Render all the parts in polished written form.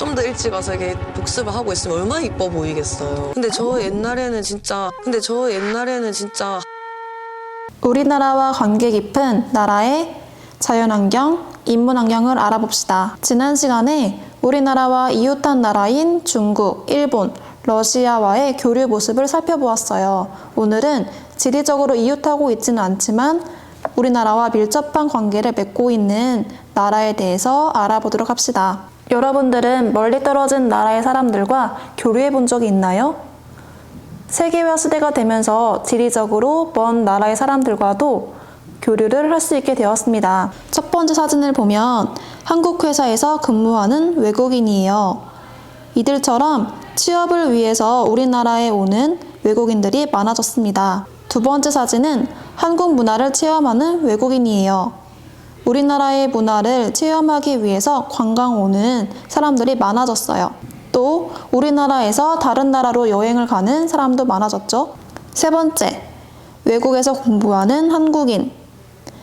좀 더 일찍 와서 이렇게 복습을 하고 있으면 얼마나 이뻐 보이겠어요. 근데 저 옛날에는 진짜 우리나라와 관계 깊은 나라의 자연환경, 인문환경을 알아봅시다. 지난 시간에 우리나라와 이웃한 나라인 중국, 일본, 러시아와의 교류 모습을 살펴보았어요. 오늘은 지리적으로 이웃하고 있지는 않지만 우리나라와 밀접한 관계를 맺고 있는 나라에 대해서 알아보도록 합시다. 여러분들은 멀리 떨어진 나라의 사람들과 교류해 본 적이 있나요? 세계화 시대가 되면서 지리적으로 먼 나라의 사람들과도 교류를 할 수 있게 되었습니다. 첫 번째 사진을 보면 한국 회사에서 근무하는 외국인이에요. 이들처럼 취업을 위해서 우리나라에 오는 외국인들이 많아졌습니다. 두 번째 사진은 한국 문화를 체험하는 외국인이에요. 우리나라의 문화를 체험하기 위해서 관광 오는 사람들이 많아졌어요. 또 우리나라에서 다른 나라로 여행을 가는 사람도 많아졌죠. 세 번째, 외국에서 공부하는 한국인.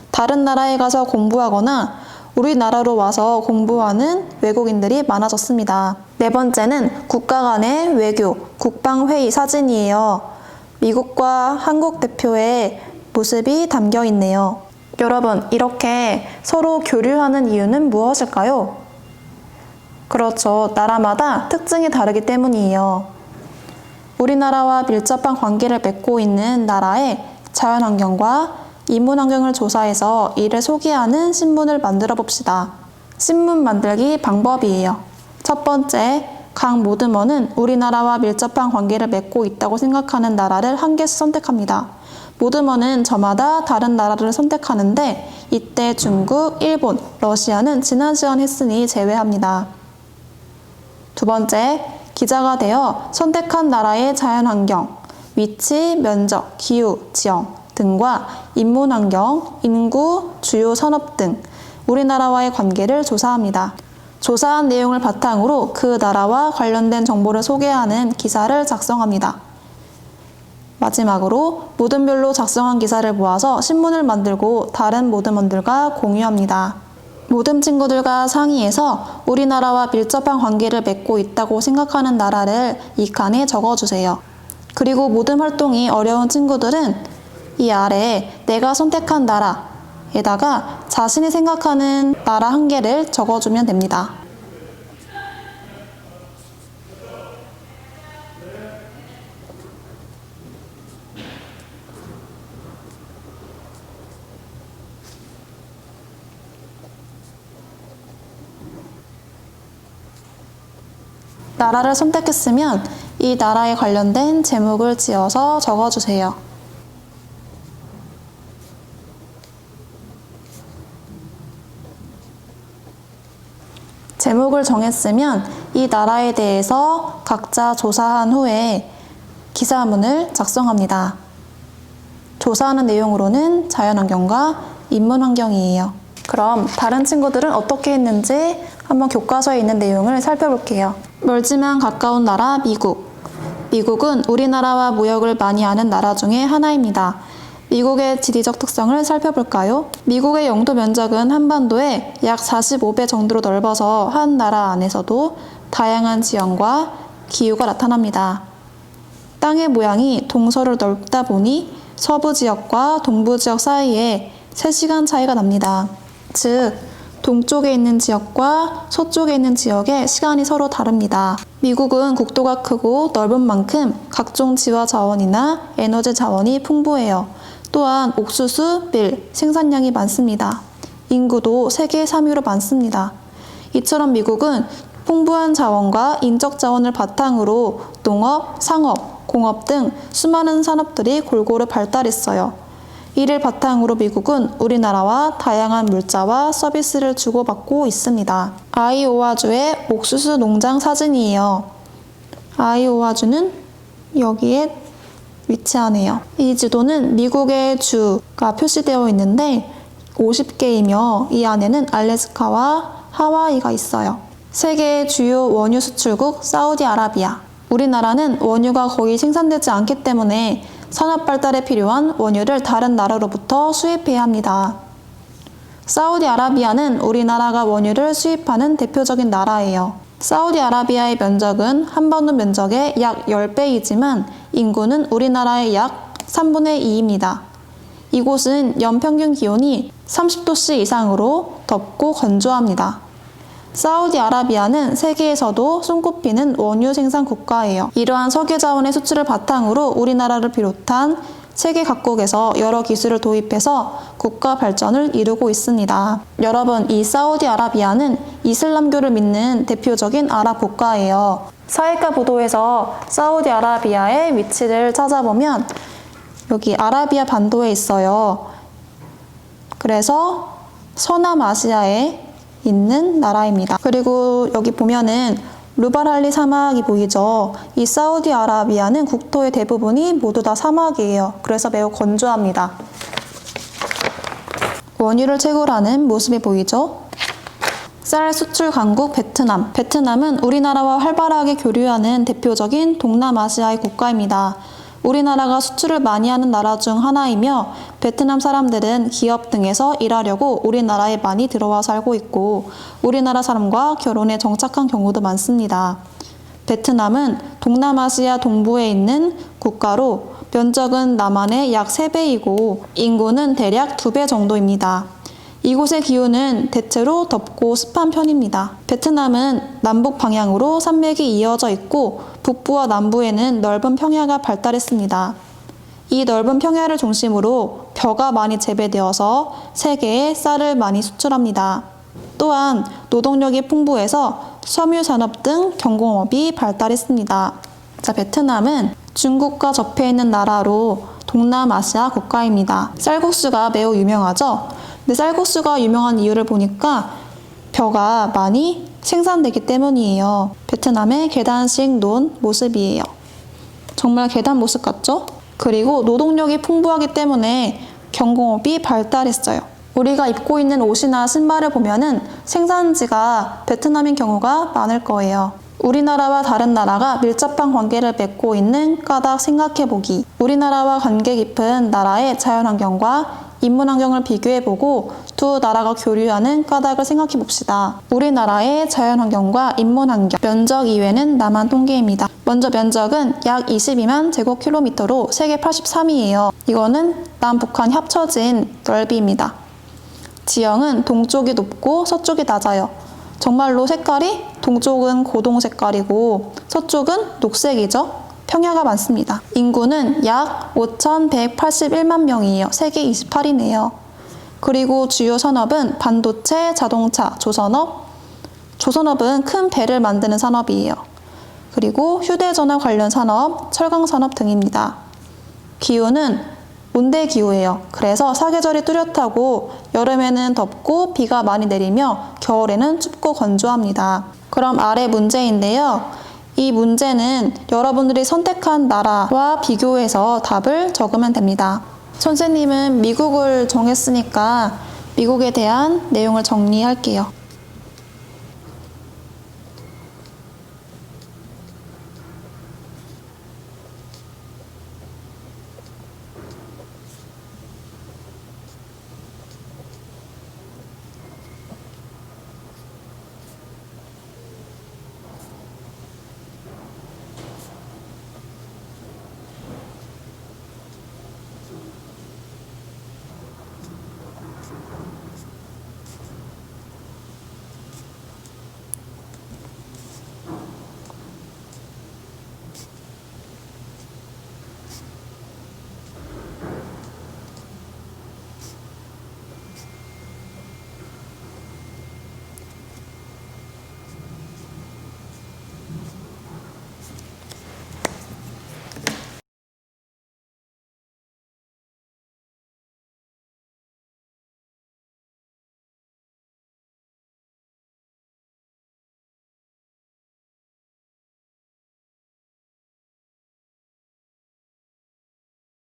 다른 나라에 가서 공부하거나 우리나라로 와서 공부하는 외국인들이 많아졌습니다. 네 번째는 국가 간의 외교, 국방회의 사진이에요. 미국과 한국 대표의 모습이 담겨 있네요. 여러분, 이렇게 서로 교류하는 이유는 무엇일까요? 그렇죠. 나라마다 특징이 다르기 때문이에요. 우리나라와 밀접한 관계를 맺고 있는 나라의 자연환경과 인문환경을 조사해서 이를 소개하는 신문을 만들어 봅시다. 신문 만들기 방법이에요. 첫 번째, 각 모드먼은 우리나라와 밀접한 관계를 맺고 있다고 생각하는 나라를 한 개씩 선택합니다. 모드먼은 저마다 다른 나라를 선택하는데 이때 중국, 일본, 러시아는 지난 시간 했으니 제외합니다. 두 번째, 기자가 되어 선택한 나라의 자연환경, 위치, 면적, 기후, 지형 등과 인문환경, 인구, 주요 산업 등 우리나라와의 관계를 조사합니다. 조사한 내용을 바탕으로 그 나라와 관련된 정보를 소개하는 기사를 작성합니다. 마지막으로 모듬별로 작성한 기사를 모아서 신문을 만들고 다른 모듬원들과 공유합니다. 모듬 친구들과 상의해서 우리나라와 밀접한 관계를 맺고 있다고 생각하는 나라를 이 칸에 적어주세요. 그리고 모듬 활동이 어려운 친구들은 이 아래에 내가 선택한 나라에다가 자신이 생각하는 나라 한 개를 적어주면 됩니다. 나라를 선택했으면 이 나라에 관련된 제목을 지어서 적어주세요. 제목을 정했으면 이 나라에 대해서 각자 조사한 후에 기사문을 작성합니다. 조사하는 내용으로는 자연환경과 인문환경이에요. 그럼 다른 친구들은 어떻게 했는지 한번 교과서에 있는 내용을 살펴볼게요. 멀지만 가까운 나라 미국. 미국은 우리나라와 무역을 많이 하는 나라 중에 하나입니다. 미국의 지리적 특성을 살펴볼까요? 미국의 영토 면적은 한반도의 약 45배 정도로 넓어서 한 나라 안에서도 다양한 지형과 기후가 나타납니다. 땅의 모양이 동서로 넓다 보니 서부 지역과 동부 지역 사이에 3시간 차이가 납니다. 즉, 동쪽에 있는 지역과 서쪽에 있는 지역의 시간이 서로 다릅니다. 미국은 국토가 크고 넓은 만큼 각종 지화 자원이나 에너지 자원이 풍부해요. 또한 옥수수, 밀 생산량이 많습니다. 인구도 세계 3위로 많습니다. 이처럼 미국은 풍부한 자원과 인적 자원을 바탕으로 농업, 상업, 공업 등 수많은 산업들이 골고루 발달했어요. 이를 바탕으로 미국은 우리나라와 다양한 물자와 서비스를 주고받고 있습니다. 아이오와주의 옥수수 농장 사진이에요. 아이오와주는 여기에 위치하네요. 이 지도는 미국의 주가 표시되어 있는데 50개이며 이 안에는 알래스카와 하와이가 있어요. 세계의 주요 원유 수출국 사우디아라비아. 우리나라는 원유가 거의 생산되지 않기 때문에 산업 발달에 필요한 원유를 다른 나라로부터 수입해야 합니다. 사우디아라비아는 우리나라가 원유를 수입하는 대표적인 나라예요. 사우디아라비아의 면적은 한반도 면적의 약 10배이지만 인구는 우리나라의 약 3분의 2입니다. 이곳은 연평균 기온이 30도씨 이상으로 덥고 건조합니다. 사우디아라비아는 세계에서도 손꼽히는 원유 생산 국가예요. 이러한 석유 자원의 수출을 바탕으로 우리나라를 비롯한 세계 각국에서 여러 기술을 도입해서 국가 발전을 이루고 있습니다. 여러분, 이 사우디아라비아는 이슬람교를 믿는 대표적인 아랍 국가예요. 사이카 부도에서 사우디아라비아의 위치를 찾아보면 여기 아라비아 반도에 있어요. 그래서 서남아시아에 있는 나라입니다. 그리고 여기 보면은 루발할리 사막이 보이죠? 이 사우디아라비아는 국토의 대부분이 모두 다 사막이에요. 그래서 매우 건조합니다. 원유를 채굴하는 모습이 보이죠? 쌀 수출 강국 베트남. 베트남은 우리나라와 활발하게 교류하는 대표적인 동남아시아의 국가입니다. 우리나라가 수출을 많이 하는 나라 중 하나이며 베트남 사람들은 기업 등에서 일하려고 우리나라에 많이 들어와 살고 있고 우리나라 사람과 결혼에 정착한 경우도 많습니다. 베트남은 동남아시아 동부에 있는 국가로 면적은 남한의 약 3배이고 인구는 대략 2배 정도입니다. 이곳의 기후는 대체로 덥고 습한 편입니다. 베트남은 남북 방향으로 산맥이 이어져 있고 북부와 남부에는 넓은 평야가 발달했습니다. 이 넓은 평야를 중심으로 벼가 많이 재배되어서 세계에 쌀을 많이 수출합니다. 또한 노동력이 풍부해서 섬유 산업 등 경공업이 발달했습니다. 자, 베트남은 중국과 접해 있는 나라로 동남아시아 국가입니다. 쌀국수가 매우 유명하죠? 근데 쌀국수가 유명한 이유를 보니까 벼가 많이 생산되기 때문이에요. 베트남의 계단식 논 모습이에요. 정말 계단 모습 같죠? 그리고 노동력이 풍부하기 때문에 경공업이 발달했어요. 우리가 입고 있는 옷이나 신발을 보면은 생산지가 베트남인 경우가 많을 거예요. 우리나라와 다른 나라가 밀접한 관계를 맺고 있는 까닭 생각해보기. 우리나라와 관계 깊은 나라의 자연환경과 인문환경을 비교해보고 두 나라가 교류하는 까닭을 생각해봅시다. 우리나라의 자연환경과 인문환경, 면적 이외는 남한 통계입니다. 먼저 면적은 약 22만 제곱킬로미터로 세계 83위예요. 이거는 남북한 합쳐진 넓이입니다. 지형은 동쪽이 높고 서쪽이 낮아요. 정말로 색깔이 동쪽은 고동 색깔이고 서쪽은 녹색이죠. 평야가 많습니다. 인구는 약 5,181만 명이에요. 세계 28위네요. 그리고 주요 산업은 반도체, 자동차, 조선업. 조선업은 큰 배를 만드는 산업이에요. 그리고 휴대전화 관련 산업, 철강 산업 등입니다. 기후는 온대 기후예요. 그래서 사계절이 뚜렷하고 여름에는 덥고 비가 많이 내리며 겨울에는 춥고 건조합니다. 그럼 아래 문제인데요. 이 문제는 여러분들이 선택한 나라와 비교해서 답을 적으면 됩니다. 선생님은 미국을 정했으니까 미국에 대한 내용을 정리할게요.